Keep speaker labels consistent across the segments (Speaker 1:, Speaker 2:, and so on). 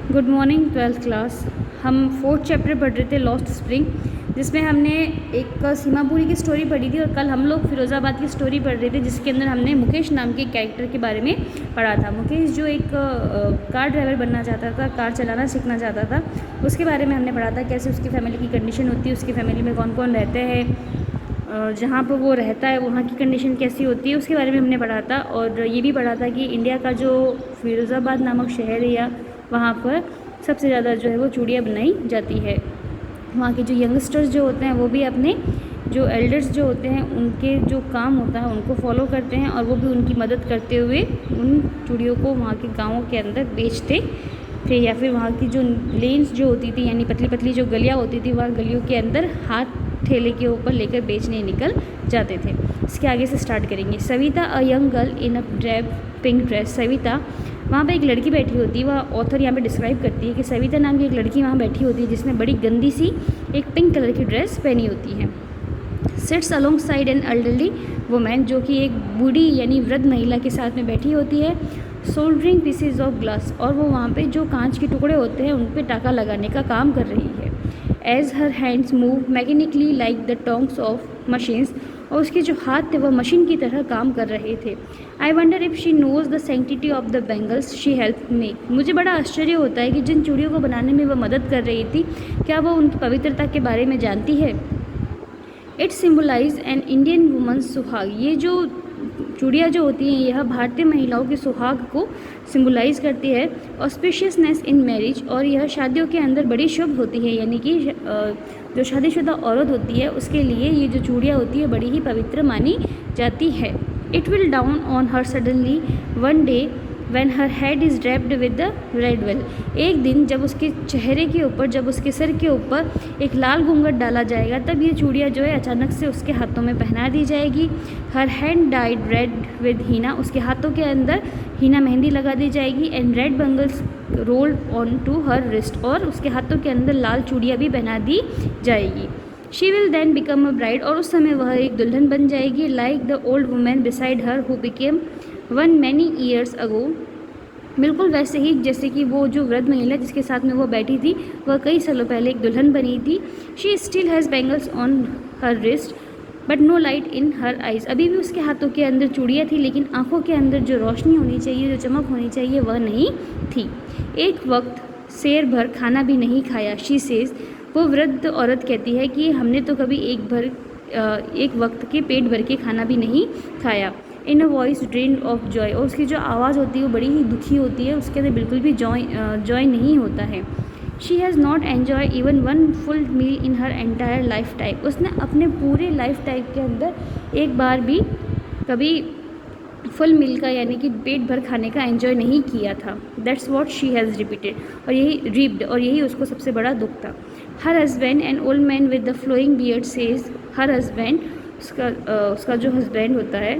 Speaker 1: Good morning twelfth class. हम fourth chapter पढ़ रहे थे लॉस्ट स्प्रिंग, जिसमें हमने एक सीमापुरी की स्टोरी पढ़ी थी और कल हम लोग फिरोज़ाबाद की स्टोरी पढ़ रहे थे, जिसके अंदर हमने मुकेश नाम के कैरेक्टर के बारे में पढ़ा था। मुकेश जो एक कार ड्राइवर बनना चाहता था, कार चलाना सीखना चाहता था, उसके बारे में हमने पढ़ा था। कैसे उसकी फ़ैमिली की कंडीशन होती है, उसकी फ़ैमिली में कौन कौन रहते हैं, जहाँ पर वो रहता है वहाँ की कंडीशन कैसी होती है, उसके बारे में हमने पढ़ा था। और ये भी पढ़ा था कि इंडिया का जो फिरोज़ाबाद नामक शहर है या वहाँ पर सबसे ज़्यादा जो है वो चूड़ियाँ बनाई जाती है। वहाँ के जो यंगस्टर्स जो होते हैं वो भी अपने जो एल्डर्स जो होते हैं उनके जो काम होता है उनको फॉलो करते हैं, और वो भी उनकी मदद करते हुए उन चूड़ियों को वहाँ के गाँवों के अंदर बेचते थे, या फिर वहाँ की जो लेन्स जो होती थी यानी पतली पतली जो गलियाँ होती थी, वह गलियों के अंदर हाथ ठेले के ऊपर लेकर बेचने निकल जाते थे। इसके आगे से स्टार्ट करेंगे। Savita a young girl in a drape pink dress. Savita, वहाँ पे एक लड़की बैठी होती है, वह ऑथर यहाँ पे डिस्क्राइब करती है कि सविता नाम की एक लड़की वहाँ बैठी होती है जिसने बड़ी गंदी सी एक पिंक कलर की ड्रेस पहनी होती है। Sits alongside an elderly women, जो कि एक बूढ़ी यानी वृद्ध महिला के साथ में बैठी होती है। सोल्डरिंग पीसेज ऑफ ग्लास, और वो वहाँ पे जो कांच के टुकड़े होते हैं उन पे टाका लगाने का काम कर रही है। As her hands move mechanically like the tongs of machines, और उसके जो हाथ थे वह मशीन की तरह काम कर रहे थे। I wonder if she knows the सेंटिटी of the bangles she help make. मुझे बड़ा आश्चर्य होता है कि जिन चूड़ियों को बनाने में वह मदद कर रही थी, क्या वह उनकी पवित्रता के बारे में जानती है। It symbolise an Indian woman's suhag. ये जो चूड़ियाँ जो होती हैं यह भारतीय महिलाओं के सुहाग को सिम्बलाइज करती है। ऑस्पिशियसनेस इन मैरिज, और यह शादियों के अंदर बड़ी शुभ होती है, यानी कि जो शादीशुदा औरत होती है उसके लिए ये जो चूड़ियाँ होती है बड़ी ही पवित्र मानी जाती है। It will down on her suddenly one day when her head is draped with the red veil। एक दिन जब उसके चेहरे के ऊपर, जब उसके सिर के ऊपर एक लाल घूंघट डाला जाएगा, तब ये चूड़ियाँ जो है अचानक से उसके हाथों में पहना दी जाएगी। Her hand dyed red with henna, उसके हाथों के अंदर हीना मेहंदी लगा दी जाएगी। And red bangles rolled on to her wrist, और उसके हाथों के अंदर लाल चूड़ियाँ भी पहना दी जाएगी। She will then become a bride, और उस समय वह एक दुल्हन बन जाएगी। Like the old women beside her who became one many years ago, बिल्कुल वैसे ही जैसे कि वो जो वृद्ध महिला जिसके साथ में वो बैठी थी वह कई सालों पहले एक दुल्हन बनी थी। She still has bangles on her wrist but no light in her eyes, अभी भी उसके हाथों के अंदर चूड़ियाँ थी, लेकिन आंखों के अंदर जो रोशनी होनी चाहिए, जो चमक होनी चाहिए, वह नहीं थी। एक वक्त शेर भर खाना भी नहीं खाया। शी सेज, वो वृद्ध औरत कहती है कि हमने तो कभी एक वक्त के पेट भर के खाना भी नहीं खाया। In a voice drained of joy, और उसकी जो आवाज़ होती है वो बड़ी ही दुखी होती है, उसके अंदर बिल्कुल भी जॉय नहीं होता है। She has not enjoy even one full meal in her entire life time, उसने अपने पूरे लाइफ टाइम के अंदर एक बार भी कभी फुल मील का यानी कि पेट भर खाने का एंजॉय नहीं किया था। That's what she has repeated, और यही रिप्ड, और यही उसको सबसे बड़ा दुख था। Her husband an old man with the flowing beard says, her husband, उसका जो हस्बैंड होता है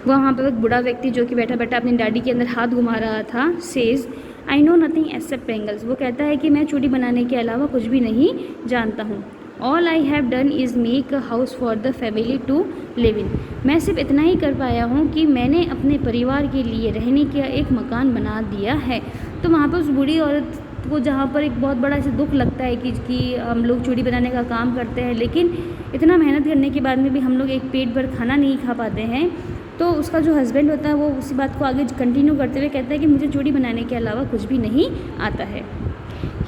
Speaker 1: वहाँ पर एक बूढ़ा व्यक्ति जो कि बैठा बैठा अपनी दाढ़ी के अंदर हाथ घुमा रहा था, says I know nothing accept bangles, वो कहता है कि मैं चूड़ी बनाने के अलावा कुछ भी नहीं जानता हूँ। All I have done is make a house for the family to live in, मैं सिर्फ इतना ही कर पाया हूँ कि मैंने अपने परिवार के लिए रहने का एक मकान बना दिया है। तो वहाँ पर उस बूढ़ी औरत को जहाँ पर एक बहुत बड़ा ऐसे दुख लगता है कि हम लोग चूड़ी बनाने का काम करते हैं, लेकिन इतना मेहनत करने के बाद में भी हम लोग एक पेट भर खाना नहीं खा पाते हैं। तो उसका जो हस्बैंड होता है वो उसी बात को आगे कंटिन्यू करते हुए कहता है कि मुझे चूड़ी बनाने के अलावा कुछ भी नहीं आता है।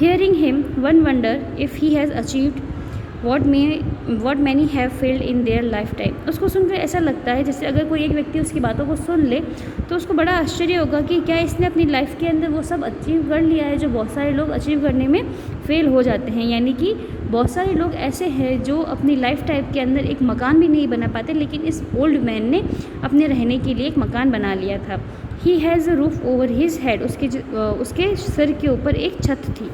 Speaker 1: Hearing him one wonder if he has achieved what many have failed in their life time, उसको सुनकर ऐसा लगता है जैसे अगर कोई एक व्यक्ति उसकी बातों को सुन ले तो उसको बड़ा आश्चर्य होगा कि क्या इसने अपनी लाइफ के अंदर वो सब अचीव कर लिया है जो बहुत सारे लोग अचीव करने में फेल हो जाते हैं। यानी कि बहुत सारे लोग ऐसे हैं जो अपनी लाइफ टाइम के अंदर एक मकान भी नहीं बना पाते, लेकिन इस ओल्ड मैन ने अपने रहने के लिए एक मकान बना लिया था। He has a roof over his head, उसके सिर के ऊपर एक छत थी।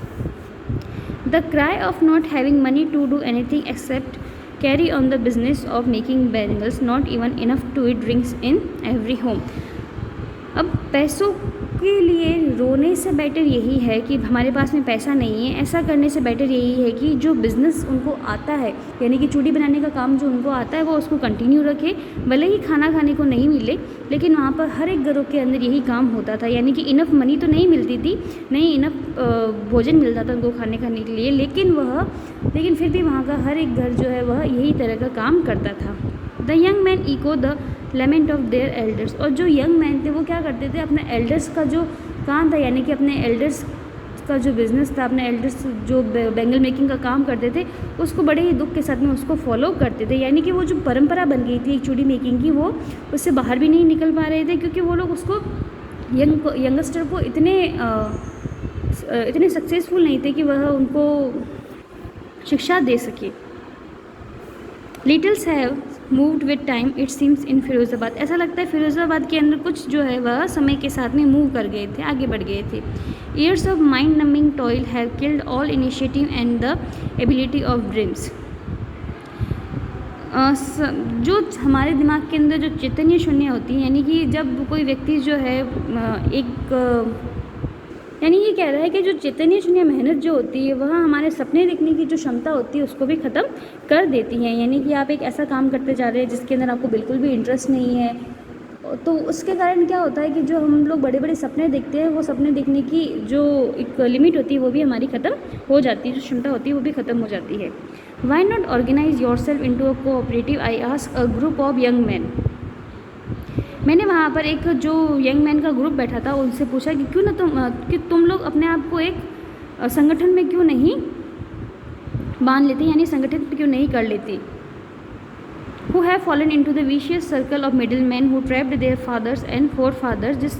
Speaker 1: The cry of not having money to do anything except carry on the business of making bangles, not even enough to eat drinks in every home। अब पैसों आपके लिए रोने से बेटर यही है कि हमारे पास में पैसा नहीं है, ऐसा करने से बेटर यही है कि जो बिज़नेस उनको आता है, यानी कि चूड़ी बनाने का काम जो उनको आता है वो उसको कंटिन्यू रखे, भले ही खाना खाने को नहीं मिले, लेकिन वहाँ पर हर एक घरों के अंदर यही काम होता था। यानी कि इनफ मनी तो नहीं मिलती थी, नहीं इनफ भोजन मिलता था उनको खाने के लिए, लेकिन फिर भी वहाँ का हर एक घर जो है वह यही तरह का काम करता था। The young man echo the lament of their elders, और जो यंग मैन थे वो क्या करते थे, अपने एल्डर्स का जो काम था, यानी कि अपने एल्डर्स का जो बिज़नेस था, अपने एल्डर्स जो बैंगल मेकिंग का काम करते थे, उसको बड़े ही दुख के साथ में उसको फॉलो करते थे। यानी कि वो जो परंपरा बन गई थी एक चूड़ी मेकिंग की, वो उससे बाहर भी नहीं निकल पा रहे थे, क्योंकि वो लोग उसको यंगस्टर को इतने सक्सेसफुल नहीं थे कि वह उनको शिक्षा दे सके। Littles have moved with time it seems in Firozabad, ऐसा लगता है फिरोज़ाबाद के अंदर कुछ जो है वह समय के साथ में मूव कर गए थे, आगे बढ़ गए थे। Years of mind numbing toil have killed all initiative and the ability of dreams. जो हमारे दिमाग के अंदर जो चैतन्य शून्य होती है, यानी कि जब कोई व्यक्ति जो है यानी ये कह रहा है कि जो चैतन्य शून्य मेहनत जो होती है वह हमारे सपने देखने की जो क्षमता होती है उसको भी ख़त्म कर देती है। यानी कि आप एक ऐसा काम करते जा रहे हैं जिसके अंदर आपको बिल्कुल भी इंटरेस्ट नहीं है, तो उसके कारण क्या होता है कि जो हम लोग बड़े बड़े सपने देखते हैं, वो सपने देखने की जो एक लिमिट होती है वो भी हमारी ख़त्म हो जाती है, जो क्षमता होती है वो भी ख़त्म हो जाती है। Why not organise yourself into a cooperative, I ask a group of young man. मैंने वहाँ पर एक जो यंग मैन का ग्रुप बैठा था उनसे पूछा कि क्यों ना तुम लोग अपने आप को एक संगठन में क्यों नहीं बांध लेते, यानी संगठित क्यों नहीं कर लेते। Who have fallen into the vicious circle of middlemen who trapped their fathers and forefathers,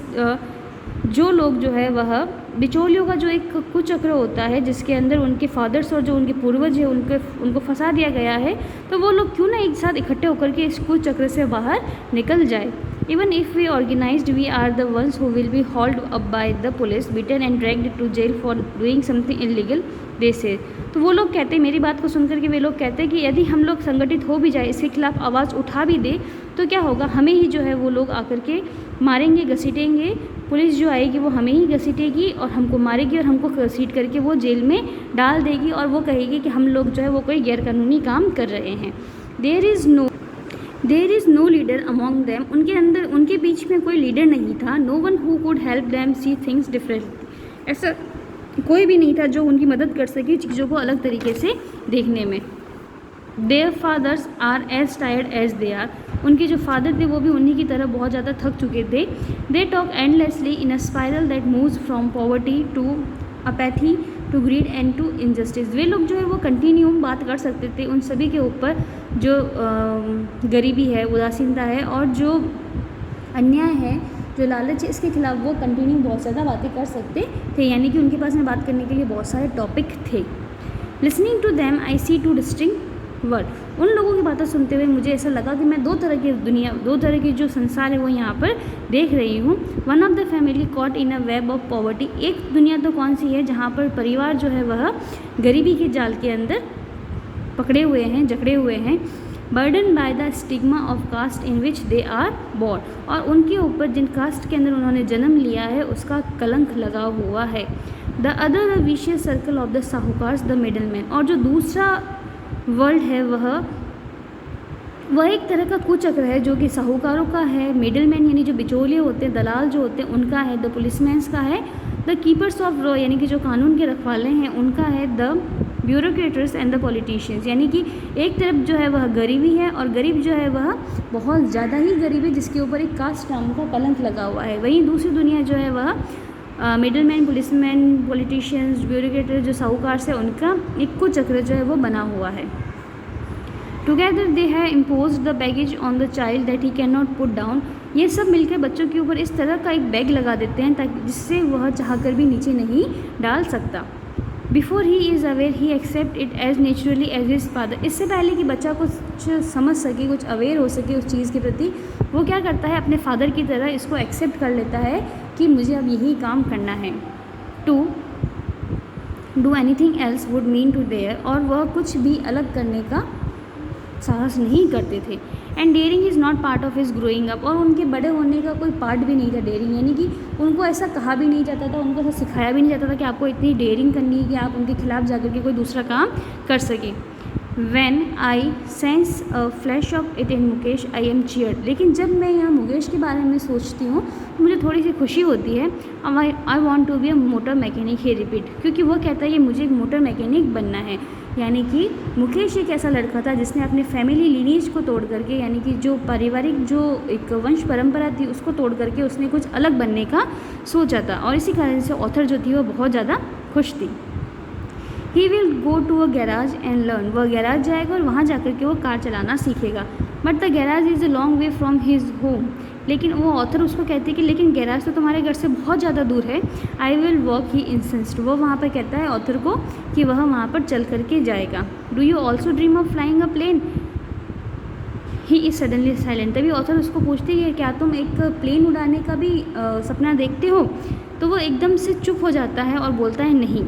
Speaker 1: जो लोग जो है वह बिचौलियों का जो एक कुचक्र होता है जिसके अंदर उनके फादर्स और जो उनके पूर्वज है उनको फंसा दिया गया है, तो वो लोग क्यों ना एक साथ इकट्ठे होकर के इस कुचक्र से बाहर निकल जाए। Even if we organized, we are the ones who will be hauled up by the police, beaten and dragged to jail for doing something illegal, they say। तो वो लोग कहते हैं, मेरी बात को सुनकर के वे लोग कहते हैं कि यदि हम लोग संगठित हो भी जाए, इसके खिलाफ आवाज़ उठा भी दे, तो क्या होगा, हमें ही जो है वो लोग आकर के मारेंगे, घसीटेंगे, पुलिस जो आएगी वो हमें ही घसीटेगी और हमको मारेगी और हमको घसीट करके वो जेल में डाल देगी और वो कहेगी कि हम लोग जो है वो कोई गैरकानूनी काम कर रहे हैं। There is no leader among them, उनके बीच में कोई लीडर नहीं था। No one who could help them see things differently, ऐसा कोई भी नहीं था जो उनकी मदद कर सके चीज़ों को अलग तरीके से देखने में। Their fathers are as tired as they are, उनके जो फादर थे वो भी उन्हीं की तरह बहुत ज़्यादा थक चुके थे। They talk endlessly in a spiral that moves from poverty to apathy to greed and to injustice. वे लोग जो है वो कंटिन्यू बात कर सकते थे उन सभी के ऊपर जो गरीबी है, उदासीनता है और जो अन्याय है, जो लालच है, इसके खिलाफ वो कंटिन्यू बहुत ज़्यादा बातें कर सकते थे। यानी कि उनके पास में बात करने के लिए बहुत सारे टॉपिक थे। Listening to them I see two distinct word, उन लोगों की बातें सुनते हुए मुझे ऐसा लगा कि मैं दो तरह की जो संसार है वो यहाँ पर देख रही हूँ। One of the family caught in a web of poverty, एक दुनिया तो कौन सी है जहाँ पर परिवार जो है वह गरीबी के जाल के अंदर पकड़े हुए हैं, जकड़े हुए हैं। Burden by the stigma of caste in which they are born, और उनके ऊपर जिन कास्ट के अंदर उन्होंने जन्म लिया है उसका कलंक लगा हुआ है। The other the vicious circle of the साहूकार्स द मिडल मैन, और जो दूसरा वर्ल्ड है वह एक तरह का कुचक्र है जो कि साहूकारों का है, मिडल मैन यानी जो बिचौलिए होते हैं, दलाल जो होते हैं उनका है, द पुलिसमैन्स का है, द कीपर्स ऑफ लॉ यानी कि जो कानून के रखवाले हैं उनका है, द ब्यूरोक्रेटर्स एंड द पॉलिटिशियंस, यानी कि एक तरफ जो है वह गरीबी है और गरीब जो है वह बहुत ज़्यादा ही गरीबी जिसके ऊपर एक कास्ट नाम का कलंक लगा हुआ है। वहीं दूसरी दुनिया जो है वह मिडल मैन, पुलिसमैन, पॉलिटिशियंस, ब्यूरोक्रेटर जो साहूकार से उनका एक कुचक्र जो है वो बना हुआ है। Together they have impose the baggage on the child that he can not put down, ये सब मिलकर बच्चों के ऊपर इस तरह का एक बैग लगा देते हैं ताकि जिससे वह चाहकर भी नीचे नहीं डाल सकता। Before he is aware he accept it as naturally as his father, इससे पहले कि बच्चा कुछ समझ सके, कुछ अवेयर हो सके उस चीज़ के प्रति, वो क्या करता है, अपने फादर की तरह इसको एक्सेप्ट कर लेता है कि मुझे अब यही काम करना है। To do anything else would mean to their, और वह कुछ भी अलग करने का साहस नहीं करते थे। And daring is not part of his growing up, और उनके बड़े होने का कोई पार्ट भी नहीं था डेयरिंग, यानी कि उनको ऐसा कहा भी नहीं जाता था, उनको ऐसा सिखाया भी नहीं जाता था कि आपको इतनी डेयरिंग करनी है कि आप उनके खिलाफ जाकर के कोई दूसरा काम कर सकें। When I sense a flash of it in Mukesh I am cheered, लेकिन जब मैं यहाँ मुकेश के बारे में सोचती हूँ तो मुझे थोड़ी सी खुशी होती है। I want to be a motor mechanic, he repeat, क्योंकि वो कहता है कि मुझे एक मोटर मैकेनिक बनना है। यानी कि मुकेश एक ऐसा लड़का था जिसने अपने फैमिली लीनेज को तोड़ करके, यानी कि जो पारिवारिक जो एक वंश परंपरा थी उसको तोड़ करके उसने कुछ अलग बनने का सोचा था, और इसी कारण से ऑथर जो थी वो बहुत ज़्यादा खुश थी। He will go to a garage and learn, वह गैराज जाएगा और वहाँ जाकर के वो कार चलाना सीखेगा। But the garage is a long way from his home, लेकिन वो ऑथर उसको कहते हैं कि लेकिन गैराज तो तुम्हारे घर से बहुत ज़्यादा दूर है। I will walk, he insist, वो वहाँ पर कहता है ऑथर को कि वह वहाँ पर चल करके जाएगा। Do you also dream of flying a plane, he is suddenly silent, तभी ऑथर उसको पूछती है क्या तुम एक प्लेन उड़ाने का भी सपना देखते हो, तो वो एकदम से चुप हो जाता है और बोलता है नहीं,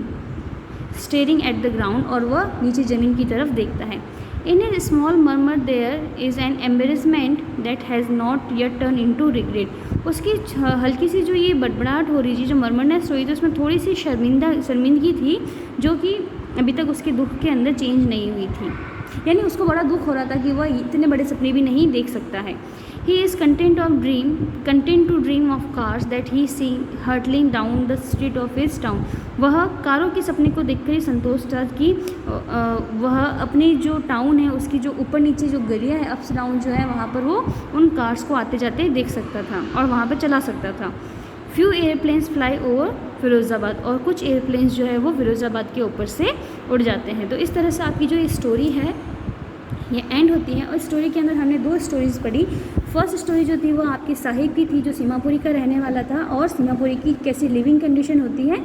Speaker 1: स्टेरिंग एट द ग्राउंड, और वह नीचे ज़मीन की तरफ देखता है। In a small murmur there is an embarrassment that has not yet turn into regret, उसकी हल्की सी जो ये बड़बड़ाहट हो रही थी, जो मर्मरनेस हुई थी, उसमें थोड़ी सी शर्मिंदगी थी जो कि अभी तक उसके दुख के अंदर चेंज नहीं हुई थी, यानी उसको बड़ा दुख हो रहा था कि वह इतने बड़े सपने भी नहीं देख सकता है। He is content to dream of cars that he see hurtling down the street of his town, वह कारों के सपने को देखकर ही संतोष था कि वह अपनी जो टाउन है उसकी जो ऊपर नीचे जो गलियाँ है, अप्स डाउन जो है, वहाँ पर वो उन कार्स को आते जाते देख सकता था और वहाँ पर चला सकता था। Few airplanes fly over Firozabad, और कुछ एयरप्लेन्स जो है वो फ़िरोज़ाबाद के ऊपर से उड़ जाते हैं। तो इस तरह से आपकी जो ये स्टोरी है ये एंड होती है, और स्टोरी के अंदर हमने 2 स्टोरीज़ पढ़ी। फर्स्ट स्टोरी जो थी वो आपकी साहिब की थी, जो सीमापुरी का रहने वाला था, और सीमापुरी की कैसी लिविंग कंडीशन होती है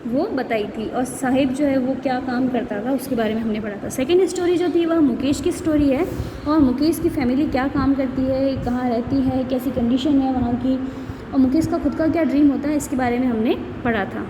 Speaker 1: वो बताई थी, और साहिब जो है वो क्या काम करता था उसके बारे में हमने पढ़ा था। सेकेंड स्टोरी जो थी वह मुकेश की स्टोरी है, और मुकेश की फैमिली क्या काम करती है, कहाँ रहती है, कैसी कंडीशन है वहाँ की, और मुकेश का खुद का क्या ड्रीम होता है, इसके बारे में हमने पढ़ा था।